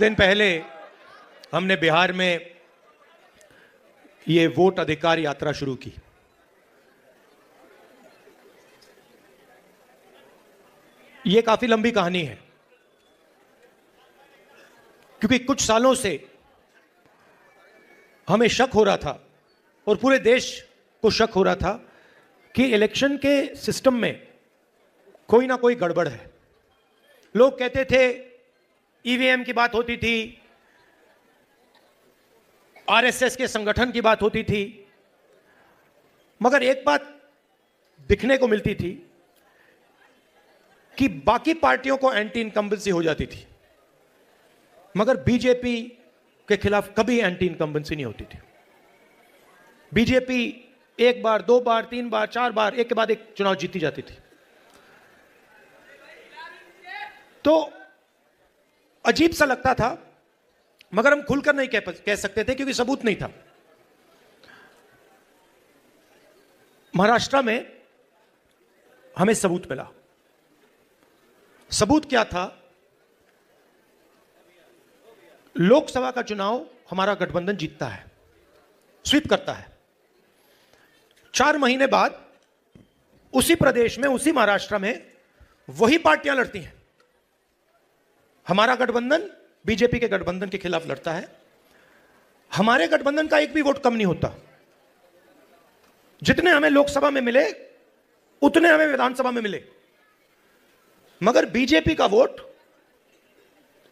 दिन पहले हमने बिहार में ये वोट अधिकार यात्रा शुरू की। ये काफी लंबी कहानी है, क्योंकि कुछ सालों से हमें शक हो रहा था और पूरे देश को शक हो रहा था कि इलेक्शन के सिस्टम में कोई ना कोई गड़बड़ है। लोग कहते थे ईवीएम की बात होती थी, आरएसएस के संगठन की बात होती थी, मगर एक बात दिखने को मिलती थी कि बाकी पार्टियों को एंटी इनकम्बेंसी हो जाती थी, मगर बीजेपी के खिलाफ कभी एंटी इनकम्बेंसी नहीं होती थी। बीजेपी एक बार, दो बार, तीन बार, चार बार, एक के बाद एक चुनाव जीती जाती थी। तो अजीब सा लगता था, मगर हम खुलकर नहीं कह सकते थे क्योंकि सबूत नहीं था। महाराष्ट्र में हमें सबूत मिला। सबूत क्या था? लोकसभा का चुनाव हमारा गठबंधन जीतता है, स्वीप करता है। 4 महीने बाद उसी प्रदेश में, उसी महाराष्ट्र में वही पार्टियां लड़ती हैं। हमारा गठबंधन बीजेपी के गठबंधन के खिलाफ लड़ता है। हमारे गठबंधन का एक भी वोट कम नहीं होता। जितने हमें लोकसभा में मिले उतने हमें विधानसभा में मिले, मगर बीजेपी का वोट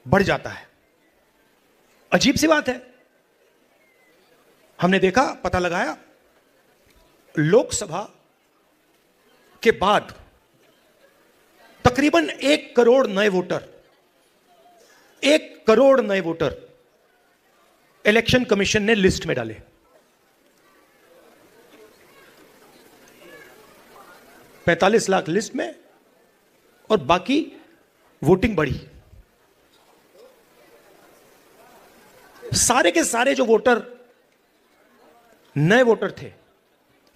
बढ़ जाता है। अजीब सी बात है। हमने देखा, पता लगाया, लोकसभा के बाद तकरीबन 1 करोड़ नए वोटर, 1 करोड़ नए वोटर इलेक्शन कमीशन ने लिस्ट में डाले। 45 लाख लिस्ट में और बाकी वोटिंग बढ़ी। सारे के सारे जो वोटर, नए वोटर थे,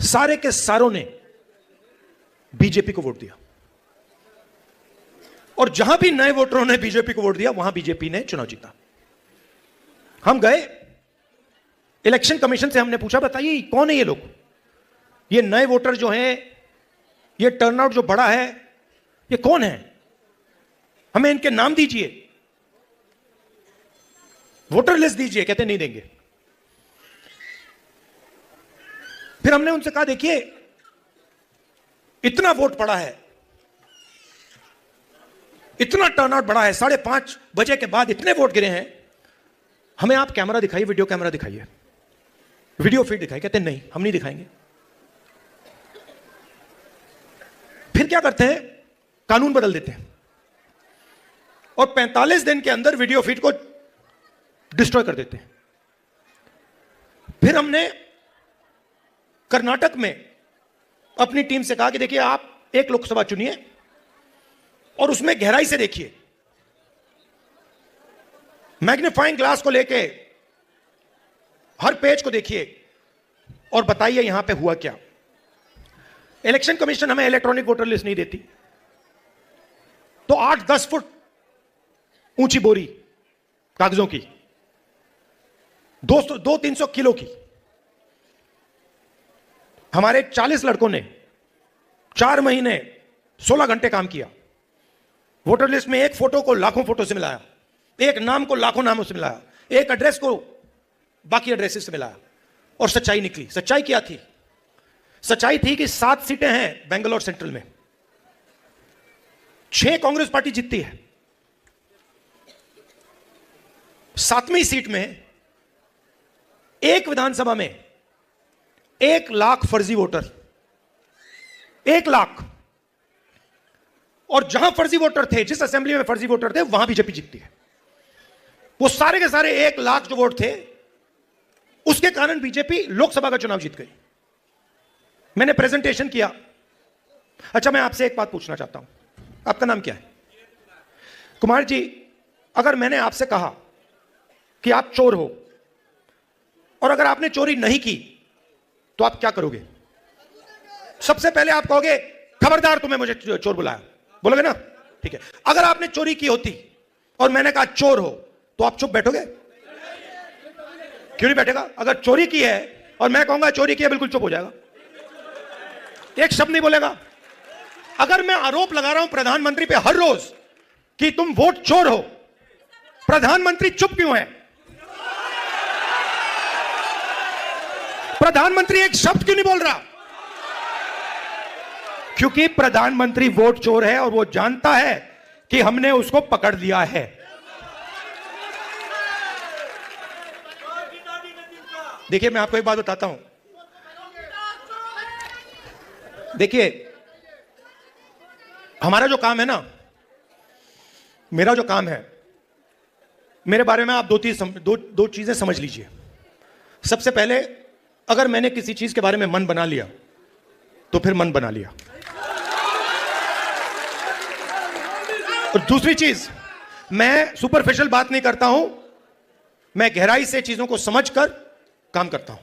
सारे के सारों ने बीजेपी को वोट दिया। और जहां भी नए वोटरों ने बीजेपी को वोट दिया, वहां बीजेपी ने चुनाव जीता। हम गए इलेक्शन कमीशन से, हमने पूछा, बताइए कौन है ये लोग? ये नए वोटर जो हैं, ये टर्नआउट जो बढ़ा है, ये कौन है? हमें इनके नाम दीजिए, वोटर लिस्ट दीजिए। कहते नहीं देंगे। फिर हमने उनसे कहा, देखिए इतना वोट पड़ा है, इतना टर्नआउट बढ़ा है, 5:30 बजे के बाद इतने वोट गिरे हैं, हमें आप कैमरा दिखाइए, वीडियो कैमरा दिखाइए, वीडियो फीड दिखाइए। कहते नहीं, हम नहीं दिखाएंगे। फिर क्या करते हैं? कानून बदल देते हैं और 45 दिन के अंदर वीडियो फीड को डिस्ट्रॉय कर देते हैं। फिर हमने कर्नाटक में अपनी टीम से कहा कि देखिए, आप एक लोकसभा चुनिए और उसमें गहराई से देखिए, मैग्नीफाइंग ग्लास को लेके हर पेज को देखिए और बताइए यहां पे हुआ क्या। इलेक्शन कमीशन हमें इलेक्ट्रॉनिक वोटर लिस्ट नहीं देती, तो 8-10 फुट ऊंची बोरी कागजों की, 200-300 किलो की, हमारे 40 लड़कों ने 4 महीने 16 घंटे काम किया। वोटर लिस्ट में एक फोटो को लाखों फोटो से मिलाया, एक नाम को लाखों नामों से मिलाया, एक एड्रेस को बाकी एड्रेसेस से मिलाया, और सच्चाई निकली। सच्चाई क्या थी? सच्चाई थी कि 7 सीटें हैं बेंगलोर सेंट्रल में, 6 कांग्रेस पार्टी जीतती है। 7वीं सीट में एक विधानसभा में 1 लाख फर्जी वोटर, 1 लाख। और जहां फर्जी वोटर थे, जिस असेंबली में फर्जी वोटर थे, वहां बीजेपी जीतती है। वो सारे के सारे 1 लाख जो वोट थे, उसके कारण बीजेपी लोकसभा का चुनाव जीत गई। मैंने प्रेजेंटेशन किया। अच्छा, मैं आपसे एक बात पूछना चाहता हूं, आपका नाम क्या है? कुमार जी, अगर मैंने आपसे कहा कि आप चोर हो और अगर आपने चोरी नहीं की तो आप क्या करोगे? सबसे पहले आप कहोगे, खबरदार तुम्हें मुझे चोर बुलाया, बोलोगे ना? ठीक है। अगर आपने चोरी की होती और मैंने कहा चोर हो, तो आप चुप बैठोगे? क्यों नहीं बैठेगा? अगर चोरी की है और मैं कहूंगा चोरी की है, बिल्कुल चुप हो जाएगा, एक शब्द नहीं बोलेगा। अगर मैं आरोप लगा रहा हूं प्रधानमंत्री पे हर रोज कि तुम वोट चोर हो, प्रधानमंत्री चुप क्यों है? प्रधानमंत्री एक शब्द क्यों नहीं बोल रहा? क्योंकि प्रधानमंत्री वोट चोर है और वो जानता है कि हमने उसको पकड़ लिया है। देखिए, मैं आपको एक बात बताता हूं। देखिए, हमारा जो काम है ना, मेरा जो काम है, मेरे बारे में आप दो चीजें समझ लीजिए। सबसे पहले, अगर मैंने किसी चीज के बारे में मन बना लिया तो फिर मन बना लिया। और दूसरी चीज, मैं सुपरफिशियल बात नहीं करता हूं, मैं गहराई से चीजों को समझकर काम करता हूं।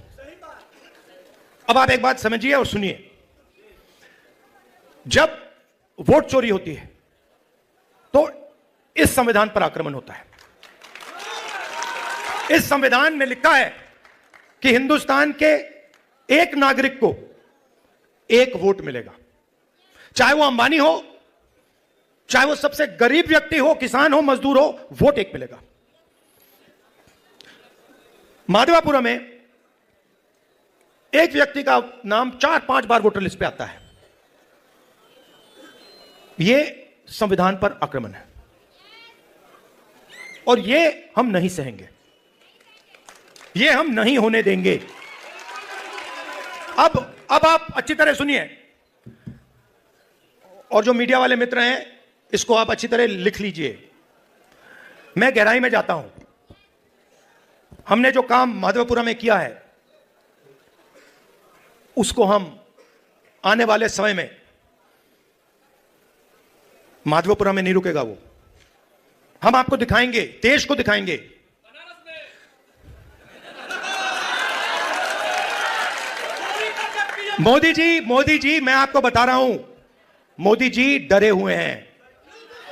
अब आप एक बात समझिए और सुनिए। जब वोट चोरी होती है तो इस संविधान पर आक्रमण होता है। इस संविधान में लिखा है कि हिंदुस्तान के एक नागरिक को एक वोट मिलेगा, चाहे वो अंबानी हो, चाहे वो सबसे गरीब व्यक्ति हो, किसान हो, मजदूर हो, वोट एक मिलेगा। माधवापुरम में एक व्यक्ति का नाम 4-5 बार वोटर लिस्ट पे आता है। यह संविधान पर आक्रमण है और यह हम नहीं सहेंगे, यह हम नहीं होने देंगे। अब आप अच्छी तरह सुनिए, और जो मीडिया वाले मित्र हैं, इसको आप अच्छी तरह लिख लीजिए। मैं गहराई में जाता हूं। हमने जो काम माधवपुरा में किया है, उसको हम आने वाले समय में, माधवपुरा में नहीं रुकेगा वो, हम आपको दिखाएंगे, देश को दिखाएंगे। मोदी जी, मैं आपको बता रहा हूं, मोदी जी डरे हुए हैं,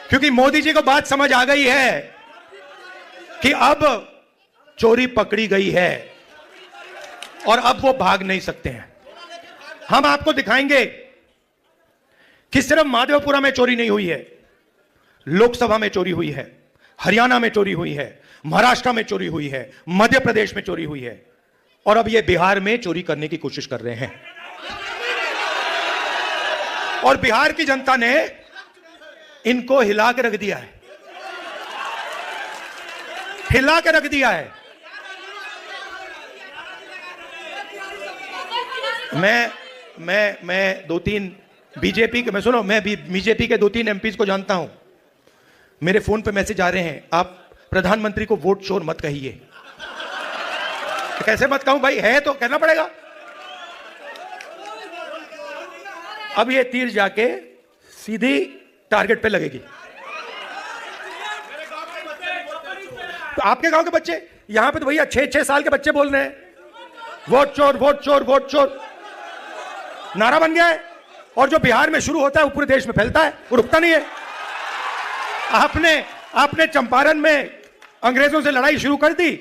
क्योंकि मोदी जी को बात समझ आ गई है कि अब चोरी पकड़ी गई है और अब वो भाग नहीं सकते हैं। हम आपको दिखाएंगे कि सिर्फ माधवपुरा में चोरी नहीं हुई है, लोकसभा में चोरी हुई है, हरियाणा में चोरी हुई है, महाराष्ट्र में चोरी हुई है, मध्य प्रदेश में चोरी हुई है, और अब ये बिहार में चोरी करने की कोशिश कर रहे हैं। और बिहार की जनता ने इनको हिला के रख दिया है, हिला के रख दिया है। मैं 2-3 बीजेपी के, मैं सुनो, मैं भी बीजेपी के 2-3 एमपीज को जानता हूं। मेरे फोन पे मैसेज आ रहे हैं, आप प्रधानमंत्री को वोट चोर मत कहिए। तो कैसे मत कहूं भाई, है तो कहना पड़ेगा। अब ये तीर जाके सीधी टारगेट पे लगेगी। तो आपके गांव के बच्चे, यहां पे तो भैया 6-6 साल के बच्चे बोल रहे हैं वोट चोर, वोट चोर, वोट चोर, नारा बन गया है। और जो बिहार में शुरू होता है वो पूरे देश में फैलता है, वो रुकता नहीं है। आपने चंपारण में अंग्रेजों से लड़ाई शुरू कर दी,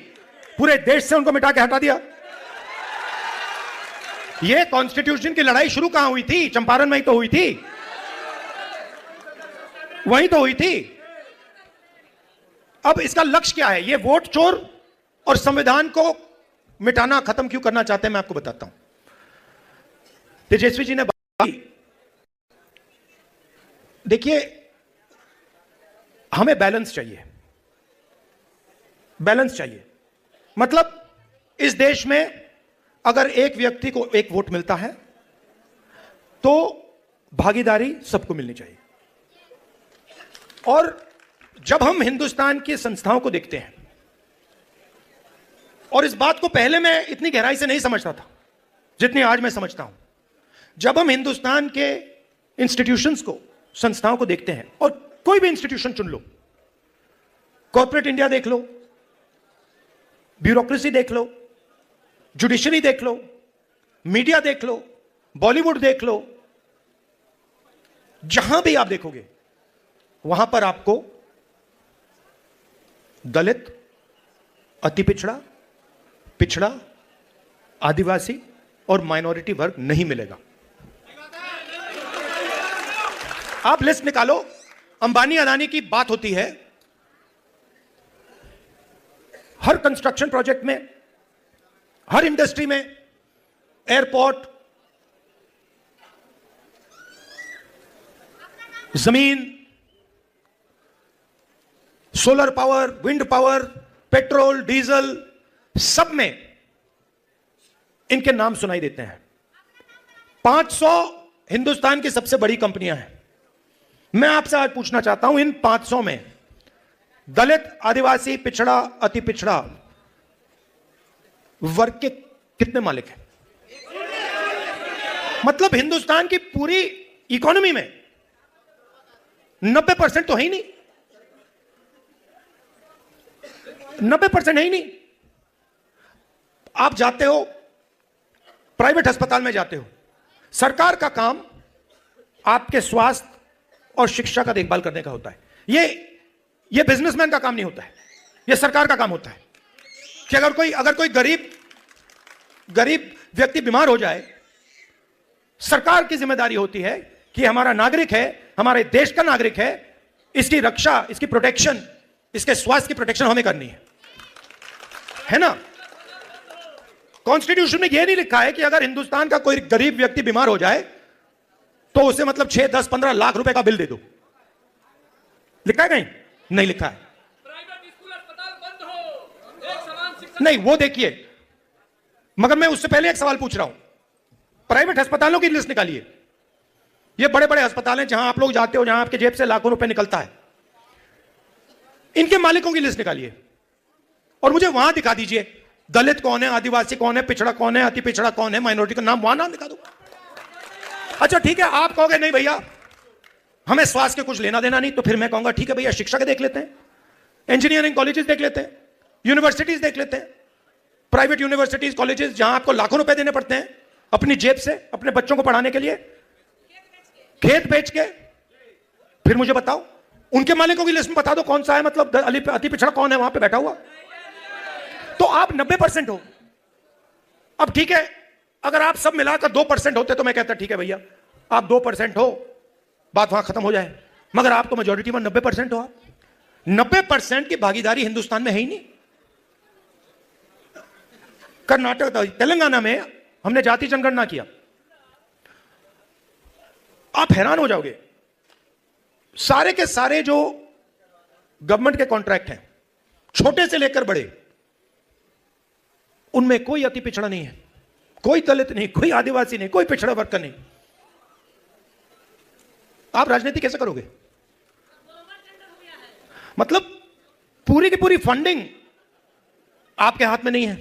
पूरे देश से उनको मिटा के हटा दिया। ये कॉन्स्टिट्यूशन की लड़ाई शुरू कहां हुई थी? चंपारण में ही तो हुई थी, वहीं तो हुई थी। अब इसका लक्ष्य क्या है? ये वोट चोर और संविधान को मिटाना, खत्म क्यों करना चाहते हैं, मैं आपको बताता हूं। तेजस्वी जी ने बात की, देखिए हमें बैलेंस चाहिए, बैलेंस चाहिए। मतलब इस देश में अगर एक व्यक्ति को एक वोट मिलता है तो भागीदारी सबको मिलनी चाहिए। और जब हम हिंदुस्तान की संस्थाओं को देखते हैं, और इस बात को पहले मैं इतनी गहराई से नहीं समझता था जितनी आज मैं समझता हूं, जब हम हिंदुस्तान के इंस्टीट्यूशंस को, संस्थाओं को देखते हैं, और कोई भी इंस्टीट्यूशन चुन लो, कॉर्पोरेट इंडिया देख लो, ब्यूरोक्रेसी देख लो, जुडिशरी देख लो, मीडिया देख लो, बॉलीवुड देख लो, जहां भी आप देखोगे वहां पर आपको दलित अति पिछड़ा, पिछड़ा, आदिवासी और माइनॉरिटी वर्ग नहीं मिलेगा। आप लिस्ट निकालो। अंबानी अदानी की बात होती है हर कंस्ट्रक्शन प्रोजेक्ट में, हर इंडस्ट्री में, एयरपोर्ट, जमीन, solar power, wind power, petrol, diesel, सब में इनके नाम सुनाई देते हैं। 500 हिंदुस्तान की सबसे बड़ी कंपनियां हैं। मैं आपसे आज पूछना चाहता हूं, इन 500 में दलित, आदिवासी, पिछड़ा, अति पिछड़ा वर्ग के कितने मालिक हैं? मतलब हिंदुस्तान की पूरी इकोनॉमी में 90% तो है ही नहीं। 90% है ही नहीं। आप जाते हो प्राइवेट अस्पताल में, जाते हो, सरकार का काम आपके स्वास्थ्य और शिक्षा का देखभाल करने का होता है। ये बिजनेसमैन का काम नहीं होता है, ये सरकार का काम होता है कि अगर कोई गरीब व्यक्ति बीमार हो जाए, सरकार की जिम्मेदारी होती है कि हमारा नागरिक है, हमारे देश का नागरिक है, इसकी रक्षा, इसकी प्रोटेक्शन, इसके स्वास्थ्य की प्रोटेक्शन हमें करनी है ना। कॉन्स्टिट्यूशन में यह नहीं लिखा है कि अगर हिंदुस्तान का कोई गरीब व्यक्ति बीमार हो जाए तो उसे मतलब 6, 10, 15 लाख रुपए का बिल दे दो। लिखा है कहीं? नहीं लिखा है। प्राइवेट स्कूल अस्पताल बंद हो, एक समान शिक्षा नहीं, वो देखिए। मगर मैं उससे पहले एक सवाल पूछ रहा हूं। प्राइवेट अस्पतालों की लिस्ट निकालिए। ये बड़े बड़े अस्पताल हैं जहां आप लोग जाते हो, जहां आपके जेब से लाखों रुपए निकलता है। इनके मालिकों की लिस्ट निकालिए और मुझे वहां दिखा दीजिए दलित कौन है, आदिवासी कौन है, पिछड़ा कौन है, अति पिछड़ा कौन है, माइनॉरिटी का नाम, वहां नाम दिखा दो। अच्छा ठीक है, आप कहोगे नहीं भैया हमें स्वास्थ्य के कुछ लेना देना नहीं, तो फिर मैं कहूंगा ठीक है भैया शिक्षा के देख लेते हैं, इंजीनियरिंग कॉलेजेस देख लेते हैं, यूनिवर्सिटीज देख लेते हैं, प्राइवेट यूनिवर्सिटीज, कॉलेजेस जहां आपको लाखों रुपए देने पड़ते हैं अपनी जेब से अपने बच्चों को पढ़ाने के लिए, खेत बेच के। फिर मुझे बताओ उनके मालिकों की लिस्ट में बता दो कौन सा है, मतलब अति पिछड़ा कौन है वहां पे बैठा हुआ। तो आप 90% हो। अब ठीक है, अगर आप सब मिलाकर 2% होते तो मैं कहता ठीक है भैया आप 2% हो, बात वहां खत्म हो जाए। मगर आप तो मेजोरिटी में 90% हो। आप 90% की भागीदारी हिंदुस्तान में है ही नहीं। कर्नाटक, तेलंगाना में हमने जाति जनगणना किया, आप हैरान हो जाओगे। सारे के सारे जो गवर्नमेंट के कॉन्ट्रैक्ट हैं, छोटे से लेकर बड़े, उनमें कोई अति पिछड़ा नहीं है, कोई दलित नहीं, कोई आदिवासी नहीं, कोई पिछड़ा वर्ग का नहीं। आप राजनीति कैसे करोगे? मतलब पूरी की पूरी फंडिंग आपके हाथ में नहीं है,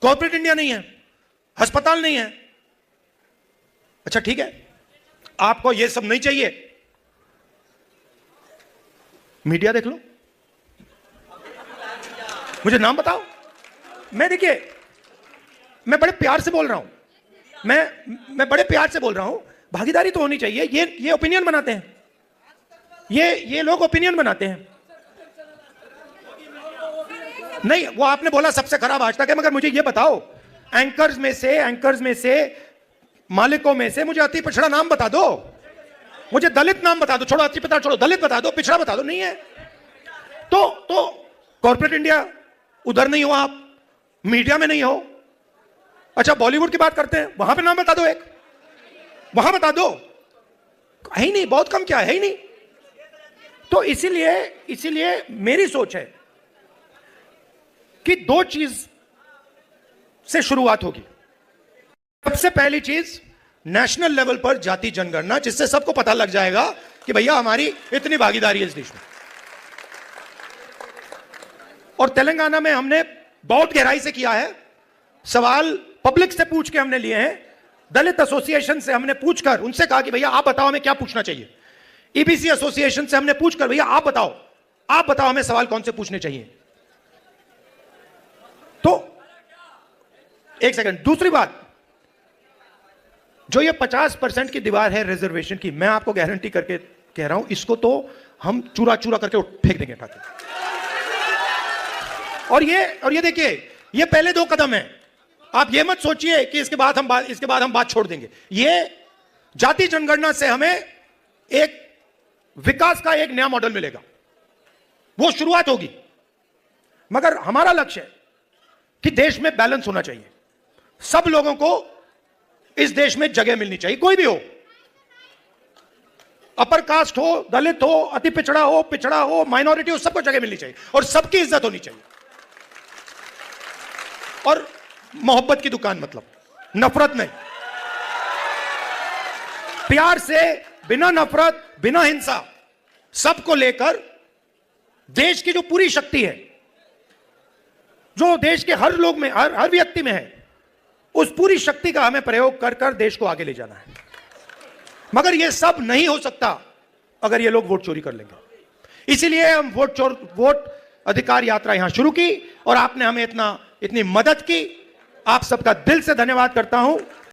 कॉर्पोरेट इंडिया नहीं है, अस्पताल नहीं है। अच्छा ठीक है, आपको यह सब नहीं चाहिए, मीडिया देख लो, मुझे नाम बताओ। मैं देखिए, मैं बड़े प्यार से बोल रहा हूं, मैं बड़े प्यार से बोल रहा हूं, भागीदारी तो होनी चाहिए। ये ओपिनियन बनाते हैं, ये लोग ओपिनियन बनाते हैं। नहीं, वो आपने बोला सबसे खराब आज तक है, मगर मुझे ये बताओ एंकर्स में से मालिकों में से मुझे अति पिछड़ा नाम बता दो, मुझे दलित नाम बता दो, छोड़ो अति पिछड़ा छोड़ो, दलित बता दो, पिछड़ा बता दो। नहीं है तो कॉर्पोरेट इंडिया उधर नहीं हो, आप मीडिया में नहीं हो। अच्छा बॉलीवुड की बात करते हैं, वहां पे नाम बता दो, एक वहां बता दो, है ही नहीं, बहुत कम क्या है ही नहीं। तो इसीलिए मेरी सोच है कि दो चीज से शुरुआत होगी। सबसे पहली चीज नेशनल लेवल पर जाति जनगणना, जिससे सबको पता लग जाएगा कि भैया हमारी इतनी भागीदारी है इस देश में। और तेलंगाना में हमने बहुत गहराई से किया है, सवाल पब्लिक से पूछ के हमने लिए हैं, दलित एसोसिएशन से हमने पूछकर उनसे कहा कि भैया आप बताओ हमें क्या पूछना चाहिए। ईबीसी एसोसिएशन से हमने पूछकर भैया आप बताओ हमें सवाल कौन से पूछने चाहिए। तो एक सेकंड, दूसरी बात, जो ये 50% की दीवार है रिजर्वेशन की, मैं आपको गारंटी करके कह रहा हूं, इसको तो हम चूरा चूरा करके फेंक देंगे। और ये देखिए, ये पहले 2 कदम है। आप ये मत सोचिए कि इसके बाद हम बात छोड़ देंगे। ये जाति जनगणना से हमें एक विकास का एक नया मॉडल मिलेगा, वो शुरुआत होगी। मगर हमारा लक्ष्य है कि देश में बैलेंस होना चाहिए, सब लोगों को इस देश में जगह मिलनी चाहिए, कोई भी हो, अपर कास्ट हो, दलित हो, अति पिछड़ा हो, माइनॉरिटी हो, सबको जगह मिलनी चाहिए और सबकी इज्जत होनी चाहिए। और मोहब्बत की दुकान, मतलब नफरत नहीं, प्यार से, बिना नफरत, बिना हिंसा, सबको लेकर देश की जो पूरी शक्ति है, जो देश के हर लोग में, हर व्यक्ति में है, उस पूरी शक्ति का हमें प्रयोग कर कर देश को आगे ले जाना है। मगर यह सब नहीं हो सकता अगर ये लोग वोट चोरी कर लेंगे। इसीलिए हम वोट अधिकार यात्रा यहां शुरू की और आपने हमें इतनी मदद की। आप सबका दिल से धन्यवाद करता हूं।